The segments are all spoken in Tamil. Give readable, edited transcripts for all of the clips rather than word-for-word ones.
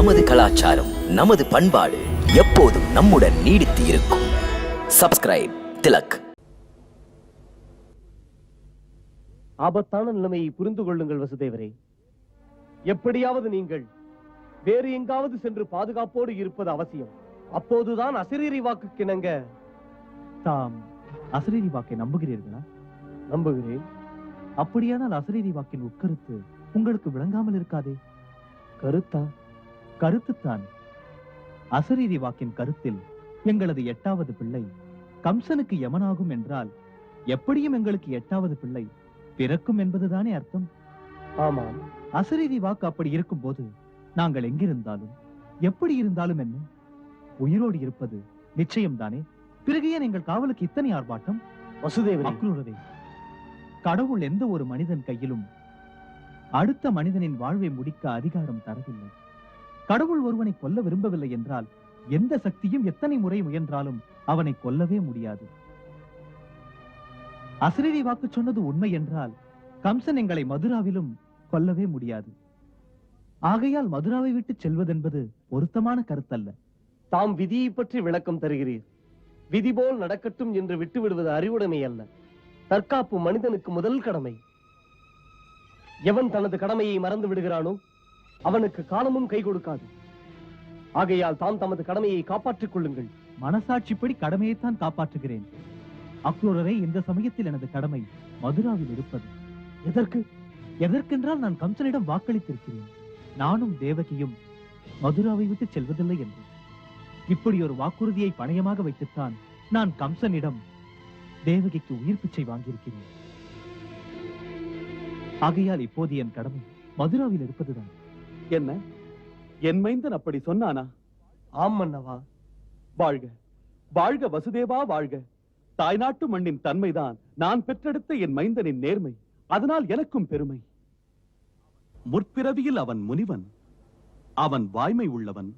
நமது கலாச்சாரம், நமது பண்பாடு எப்போதும் நம்முடன் நீடித்து இருக்கும். சப்ஸ்கிரைப் திலக். ஆபத்தான நிலைமையை புரிந்து கொள்ளுங்கள் வசுதேவரே. எப்படியாவது நீங்கள் வேறு எங்காவது சென்று பாதுகாப்போடு இருப்பது அவசியம். அப்போதுதான் அசரீரி வாக்கு கிணங்க. தாம் அசரீரி வாக்கை நம்புகிறீர்களா? நம்புகிறேன். அப்படியானால் அசரீரி வாக்கின் உட்கருத்து உங்களுக்கு விளங்காமல் இருக்காதே. கருத்தா? கருத்துத்தான். அசரீரி வாக்கின் கருத்தில் எங்களது 8வது பிள்ளை கம்சனுக்கு யமனாகும் என்றால் எப்படியும் எங்களுக்கு 8வது பிள்ளை பிறக்கும் என்பதுதானே அர்த்தம். ஆமாம். அசரீரி வாக்கு அப்படி இருக்கும் போது நாங்கள் எங்கிருந்தாலும் எப்படி இருந்தாலும் என்ன, உயிரோடு இருப்பது நிச்சயம்தானே. பிறகு ஏன் எங்கள் காவலுக்கு இத்தனை ஆர்ப்பாட்டம்? வசுதேவரே, கடவுள் எந்த ஒரு மனிதன் கையிலும் அடுத்த மனிதனின் வாழ்வை முடிக்க அதிகாரம் தரவில்லை. கடவுள் ஒருவனை கொல்ல விரும்பவில்லை என்றால் எந்த சக்தியும் எத்தனை முறை முயன்றாலும் அவனை கொல்லவே முடியாது. அசரீரி வாக்கு சொன்னது உண்மை என்றால் கம்சன் எங்களை மதுராவிலும் கொல்லவே முடியாது. ஆகையால் மதுராவை விட்டு செல்வதென்பது பொருத்தமான கருத்தல்ல. தாம் விதியை பற்றி விளக்கம் தருகிறீர். விதி போல் நடக்கட்டும் என்று விட்டுவிடுவது அறிவுடைமை அல்ல, தற்காப்பு மனிதனுக்கு முதல் கடமை. எவன் தனது கடமையை மறந்து விடுகிறானோ அவனுக்கு காலமும் கை கொடுக்காது. ஆகையால் தாம் தமது கடமையை காப்பாற்றிக் கொள்ளுங்கள். மனசாட்சிப்படி கடமையைத்தான் காப்பாற்றுகிறேன். அக்ரூரரை, இந்த சமயத்தில் எனது கடமை மதுராவில் இருப்பது. எதற்கென்றால் நான் கம்சனிடம் வாக்களித்திருக்கிறேன். நானும் தேவகியும் மதுராவை விட்டு செல்வதில்லை என்று. இப்படி ஒரு வாக்குறுதியை பணயமாக வைத்துத்தான் நான் கம்சனிடம் தேவகிக்கு உயிர் பிச்சை வாங்கியிருக்கிறேன். ஆகையால் இப்போது என் கடமை மதுராவில் இருப்பதுதான். என்ன, என் மைந்தன் அப்படி சொன்னானா? ஆம் மன்னவா. வாழ்க வாழ்க வசுதேவா வாழ்க. தாய்நாட்டு மண்ணின் தன்மைதான் நான் பெற்றெடுத்த என் மைந்தனின் நேர்மை. அதனால் எனக்கும் பெருமை. முற்பிறவியில் அவன் முனிவன். அவன் வாய்மை உள்ளவன்,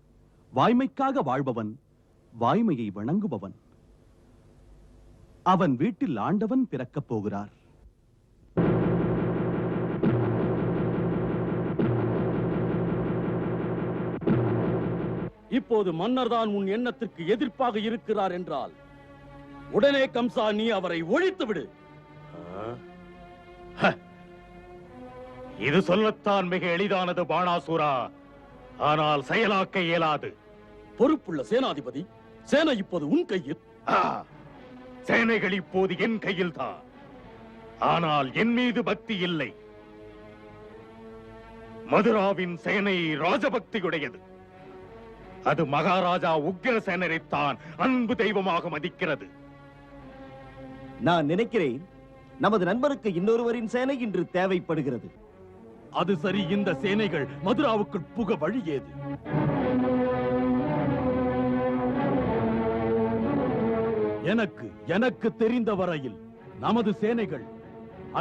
வாய்மைக்காக வாழ்பவன், வாய்மையை வணங்குபவன். அவன் வீட்டில் ஆண்டவன் பிறக்கப் போகிறார். இப்போது மன்னர் தான் உன் எண்ணத்திற்கு எதிர்ப்பாக இருக்கிறார் என்றால் உடனே கம்சா நீ அவரை ஒழித்து விடு. இது சொல்லத்தான் மிக எளிதானது பாணாசுரா, ஆனால் செயலாக்க இயலாது. பொறுப்புள்ள சேனாதிபதி, சேனை இப்போது உன் கையில். சேனைகள் இப்போது என் கையில் தான். ஆனால் என் மீது பக்தி இல்லை. மதுராவின் சேனை ராஜபக்தியுடையது. அது மகாராஜா உக்கிரசேனரைத்தான் அன்பு தெய்வமாக மதிக்கிறது. நான் நினைக்கிறேன் நமது நண்பருக்கு இன்னொருவரின் சேனை இன்று தேவைப்படுகிறது. அது சரி, இந்த சேனைகள் மதுராவுக்குள் புக வழி ஏது? எனக்கு தெரிந்த வரையில் நமது சேனைகள்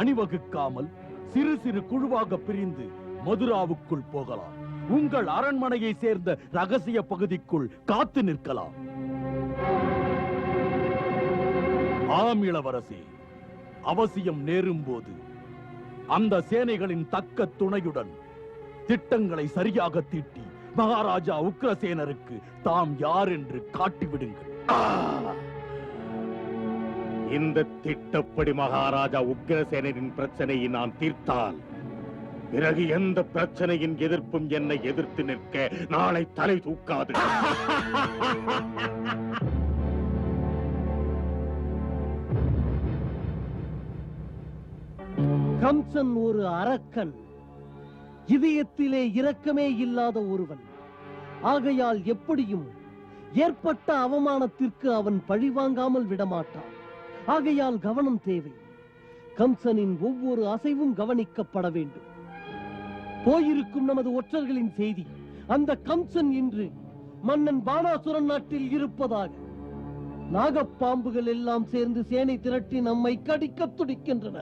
அணிவகுக்காமல் சிறு சிறு குழுவாக பிரிந்து மதுராவுக்குள் போகலாம். உங்கள் அரண்மனையை சேர்ந்த ரகசிய பகுதிக்குள் காத்து நிற்கலாம். ஆம் இளவரசி, அவசியம் நேரும் போது அந்த சேனைகளின் தக்க துணையுடன் திட்டங்களை சரியாக தீட்டி மகாராஜா உக்கிரசேனருக்கு தாம் யார் என்று காட்டிவிடுங்கள். இந்த திட்டப்படி மகாராஜா உக்கிரசேனரின் பிரச்சனையை நான் தீர்த்தால் பிறகு எந்த பிரச்சனையின் எதிர்ப்பும் என்னை எதிர்த்து நிற்க நாளை தலை தூக்காது. கம்சன் ஒரு அரக்கன், இதயத்திலே இரக்கமே இல்லாத ஒருவன். ஆகையால் எப்படியும் ஏற்பட்ட அவமானத்திற்கு அவன் பழிவாங்காமல் விடமாட்டான். ஆகையால் கவனம் தேவை. கம்சனின் ஒவ்வொரு அசைவும் கவனிக்கப்பட வேண்டும். போயிருக்கும் நமது ஒற்றர்களின் செய்தி, அந்த கம்சன் இன்று மன்னன் பாணாசுரன் நாட்டில் இருப்பதாக. நாகப்பாம்புகள் எல்லாம் சேர்ந்து சேனை திரட்டி நம்மை கடிக்க துடிக்கின்றன.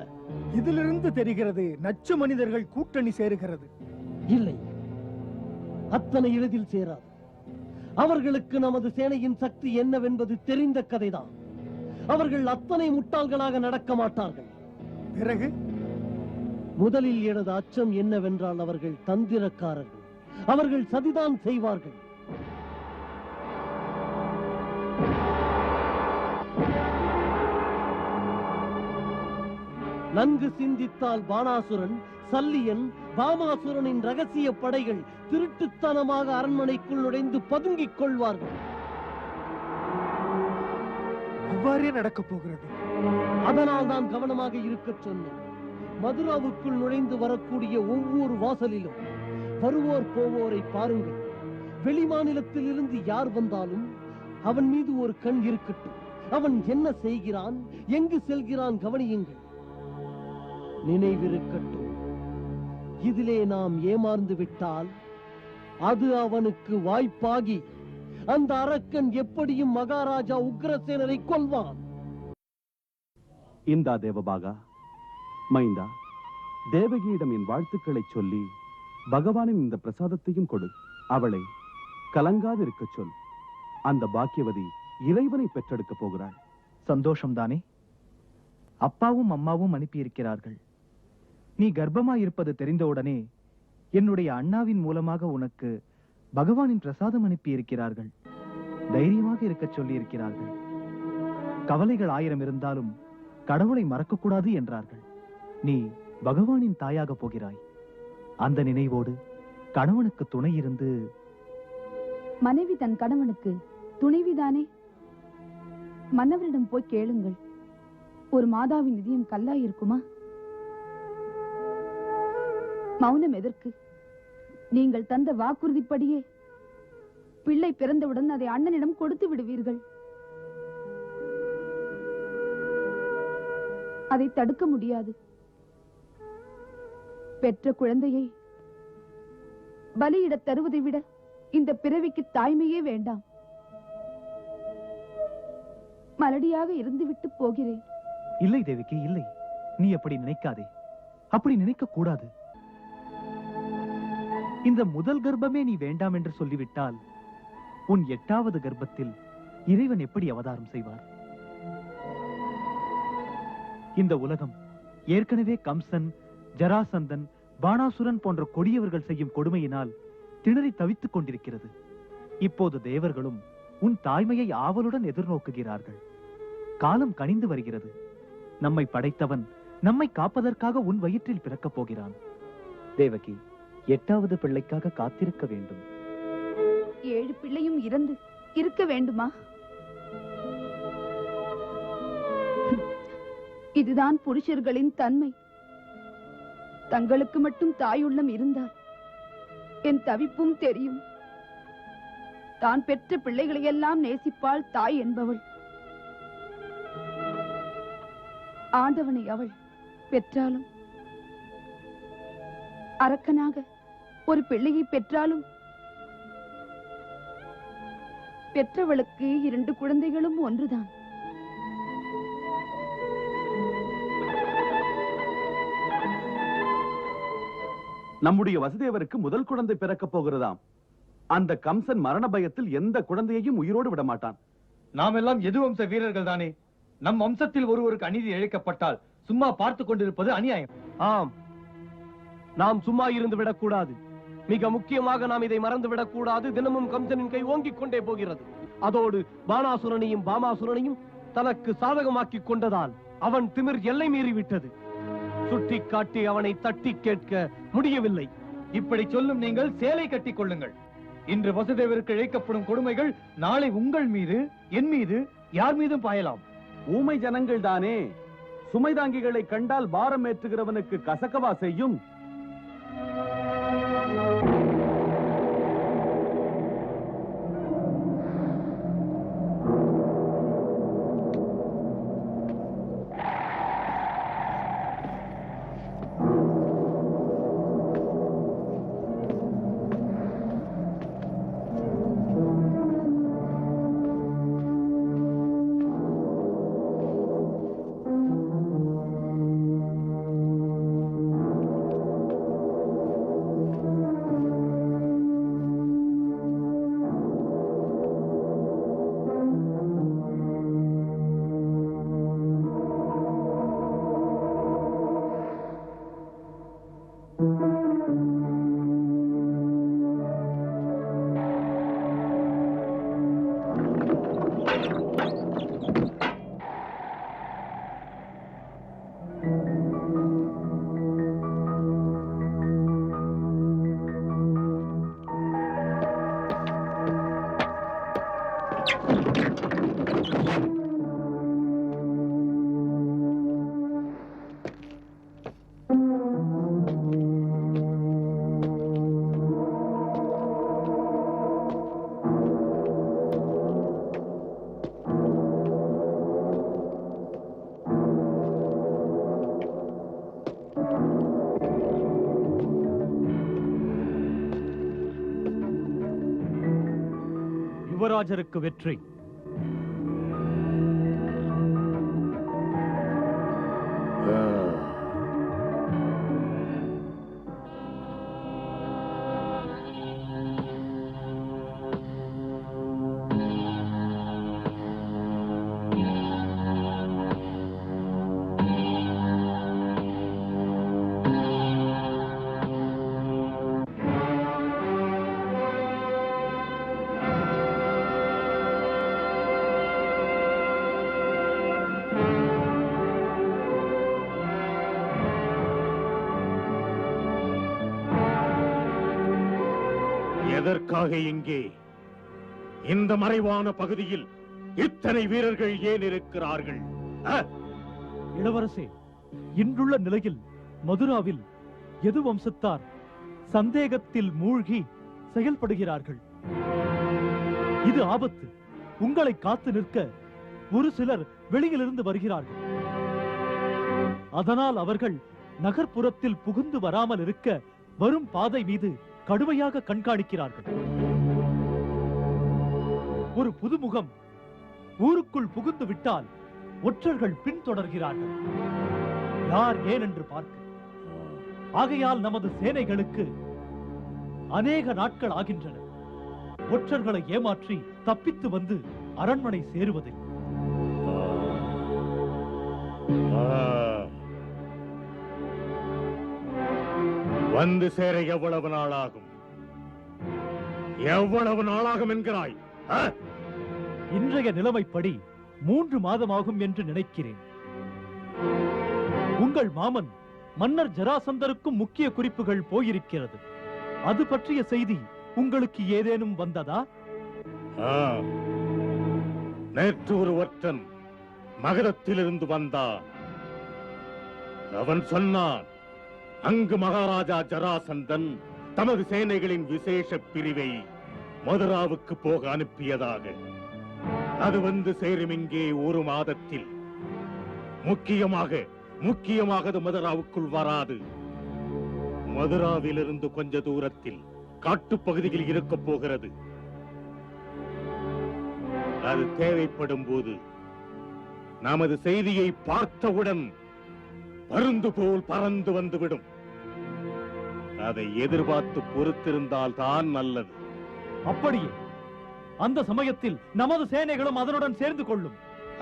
இதிலிருந்து தெரிகிறது நச்சு மனிதர்கள் கூட்டணி சேருகிறது. இல்லை, அத்தனை எளிதில் சேராது. அவர்களுக்கு நமது சேனையின் சக்தி என்னவென்பது தெரிந்த கதைதான். அவர்கள் அத்தனை முட்டாள்களாக நடக்க மாட்டார்கள். பிறகு முதலில் எனது அச்சம் என்னவென்றால் அவர்கள் தந்திரக்காரர்கள். அவர்கள் சதிதான் செய்வார்கள். நன்கு சிந்தித்தால் பானாசுரன், சல்லியன், பாமாசுரனின் ரகசிய படைகள் திருட்டுத்தனமாக அரண்மனைக்குள் நுழைந்து பதுங்கிக் கொள்வார்கள். அவ்வாறே நடக்கப் போகிறது. அதனால் நான் கவனமாக இருக்கச் சொன்னேன். மதுராவுக்குள் நுழைந்து வரக்கூடிய ஒவ்வொரு வாசலிலும் வருவோர் போவோரை பாருங்கள். வெளிமாநிலத்தில் இருந்து யார் வந்தாலும் அவன் மீது ஒரு கண் இருக்கட்டும். அவன் என்ன செய்கிறான், எங்கு செல்கிறான் கவனியுங்கள். நினைவிருக்கட்டும், இதிலே நாம் ஏமாந்து விட்டால் அது அவனுக்கு வாய்ப்பாகி அந்த அரக்கன் எப்படியும் மகாராஜா உக்ரசேனரை கொல்வான். இந்தா தேவபாகா, மைந்தா, தேவகியிடம் என் வாழ்த்துக்களை சொல்லி பகவானின் இந்த பிரசாதத்தையும் கொடு. அவளை கலங்காதிருக்க சொல். அந்த பாக்கியவதி இறைவனை பெற்றெடுக்க போகிறாள். சந்தோஷம்தானே? அப்பாவும் அம்மாவும் அனுப்பியிருக்கிறார்கள். நீ கர்ப்பமாயிருப்பது தெரிந்தவுடனே என்னுடைய அண்ணாவின் மூலமாக உனக்கு பகவானின் பிரசாதம் அனுப்பியிருக்கிறார்கள். தைரியமாக இருக்கச் சொல்லி இருக்கிறார்கள். கவலைகள் 1000 இருந்தாலும் கடவுளை மறக்கக்கூடாது என்றார்கள். நீ பகவானின் தாயாக போகிறாய். அந்த நினைவோடு கணவனுக்கு துணை இருந்து. மனைவி தன் கணவனுக்கு துணைவிதானே? மன்னவரிடம் போய் கேளுங்கள். ஒரு மாதாவின் இதயம் கல்லாயிருக்குமா? மௌனம் எதற்கு? நீங்கள் தந்த வாக்குறுதிப்படியே பிள்ளை பிறந்தவுடன் அதை அண்ணனிடம் கொடுத்து விடுவீர்கள். அதை தடுக்க முடியாது. பெற்ற குழந்தையை பலியிடத் தருவதை விட இந்த பிறவிக்கு தாய்மையே வேண்டாம். மலடியாக இருந்துவிட்டு போகிறேன். இல்லை தேவிக்கு, இல்லை. நீ அப்படி நினைக்காதே. அப்படி நினைக்க கூடாது. இந்த முதல் கர்ப்பமே நீ வேண்டாம் என்று சொல்லிவிட்டால் உன் 8வது கர்ப்பத்தில் இறைவன் எப்படி அவதாரம் செய்வார்? இந்த உலகம் ஏற்கனவே கம்சன், ஜராசந்தன், பானாசுரன் போன்ற கொடியவர்கள் செய்யும் கொடுமையினால் திணறி தவித்துக் கொண்டிருக்கிறது. இப்போது தேவர்களும் உன் தாய்மையை ஆவலுடன் எதிர்நோக்குகிறார்கள். காலம் கனிந்து வருகிறது. நம்மை படைத்தவன் நம்மை காப்பதற்காக உன் வயிற்றில் பிறக்கப் போகிறான். தேவகி, 8வது பிள்ளைக்காக காத்திருக்க வேண்டும். 7 பிள்ளையும் இறந்து இருக்க வேண்டுமா? இதுதான் புருஷர்களின் தன்மை. தங்களுக்கு மட்டும் தாயுள்ளம் இருந்தால் என் தவிப்பும் தெரியும். தான் பெற்ற பிள்ளைகளை எல்லாம் நேசிப்பாள் தாய் என்பவள். ஆண்டவனை அவள் பெற்றாலும், அரக்கனாக ஒரு பிள்ளையை பெற்றாலும், பெற்றவளுக்கு 2 குழந்தைகளும் ஒன்றுதான். நம்முடைய வசுதேவருக்கு முதல் குழந்தை பிறக்கப் போகிறதாம். அந்த கம்சன் மரண பயத்தில் எந்த குழந்தையையும் உயிரோடு விட மாட்டான். நாம் எல்லாம் எது வம்ச வீரர்கள் தானே. நம் வம்சத்தில் ஒருவருக்கு அநீதி இழைக்கப்பட்டால் சும்மா பார்த்து கொண்டிருப்பது அநியாயம். ஆம், நாம் சும்மா இருந்து விடக்கூடாது. மிக முக்கியமாக நாம் இதை மறந்து விடக்கூடாது. தினமும் கம்சனின் கை ஓங்கிக் கொண்டே போகிறது. அதோடு பானாசுரனையும் பாமாசுரனையும் தனக்கு சாதகமாக்கிக் கொண்டதால் அவன் திமிர் எல்லை மீறிவிட்டது. சுட்டி காட்டி அவனை தட்டி கேட்க முடியவில்லை. இப்படி சொல்லும் நீங்கள் சேலை கட்டிக் கொள்ளுங்கள். இன்று வசுதேவருக்கு இழைக்கப்படும் கொடுமைகள் நாளை உங்கள் மீது, என் மீது, யார் மீதும் பாயலாம். ஊமை ஜனங்கள் தானே. சுமைதாங்கிகளை கண்டால் பாரம் ஏற்றுகிறவனுக்கு கசக்கவா செய்யும்? யுவராஜருக்கு வெற்றி. எதற்காக இங்கே இந்த மறைவான பகுதியில் இத்தனை வீரர்கள் ஏன் இருக்கிறார்கள்? இளவரசே, இன்றுள்ள நிலையில் மதுராவில் எது வம்சத்தார் சந்தேகத்தில் மூழ்கி செயல்படுகிறார்கள். இது ஆபத்து. உங்களை காத்து நிற்க ஒரு சிலர் வெளியிலிருந்து வருகிறார்கள். அதனால் அவர்கள் நகர்ப்புறத்தில் புகுந்து வராமல் இருக்க வரும் பாதை மீது கடுமையாக கண்காணிக்கிறார்கள். ஒரு புதுமுகம் ஊருக்குள் புகுந்து விட்டால் ஒற்றர்கள் பின்தொடர்கிறார்கள். யார் ஏன் என்று பார்க்க. ஆகையால் நமது சேனைகளுக்கு அநேக நாட்கள் ஆகின்றன ஒற்றர்களை ஏமாற்றி தப்பித்து வந்து அரண்மனை சேருவதில். வந்து சேர எவ்வளவு நாளாகும்? எவ்வளவு நாளாகும் என்கிறாய்? இன்றைய நிலைமைப்படி 3 மாதமாகும் என்று நினைக்கிறேன். உங்கள் மாமன் மன்னர் ஜராசந்தருக்கும் முக்கிய குறிப்புகள் போயிருக்கிறது. அது பற்றிய செய்தி உங்களுக்கு ஏதேனும் வந்ததா? நேற்று ஒரு ஒற்றன் மகதத்திலிருந்து வந்தான். அவன் சொன்னான், அங்கு மகாராஜா ஜராசந்தன் தமது சேனைகளின் விசேஷ பிரிவை மதுராவுக்கு போக அனுப்பியதாக. அது வந்து சேரும் இங்கே 1 மாதத்தில். முக்கியமாக அது மதுராவுக்குள் வராது. மதுராவிலிருந்து கொஞ்ச தூரத்தில் காட்டுப்பகுதியில் இருக்க போகிறது. அது தேவைப்படும் போது நமது செய்தியை பார்த்தவுடன் பருந்து போல் பறந்து வந்துவிடும். அதை எதிர்பார்த்து பொறுத்திருந்தால் தான் நல்லது. அப்படியே அந்த சமயத்தில் நமது சேனைகளும் அதனுடன் சேர்ந்து கொள்ளும்.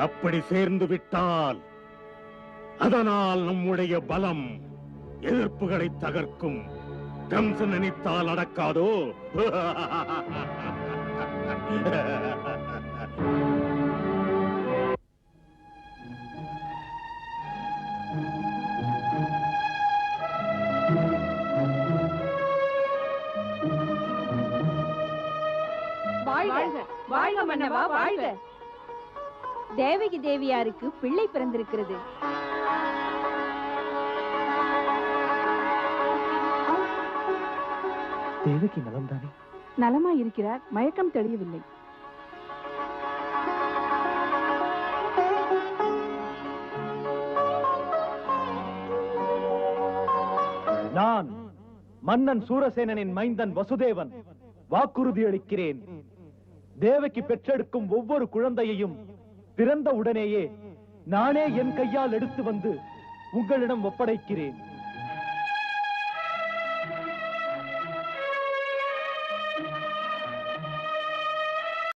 அப்படி சேர்ந்து விட்டால் அதனால் நம்முடைய பலம் எதிர்ப்புகளை தகர்க்கும். கம்சன் நினைத்தால் அடக்காதோ? வாழ்க மன்னவா, வாழ்க. தேவகி தேவியாருக்கு பிள்ளை பிறந்திருக்கிறது. தேவகி நலம்தானே? நலமாய் இருக்கிறார். மயக்கம் தெளியவில்லை. நான் மன்னன் சூரசேனனின் மைந்தன் வசுதேவன் வாக்குறுதி அளிக்கிறேன். தேவகி பெற்றெடுக்கும் ஒவ்வொரு குழந்தையையும் பிறந்த உடனேயே நானே என் கையால் எடுத்து வந்து உங்களிடம் ஒப்படைக்கிறேன்.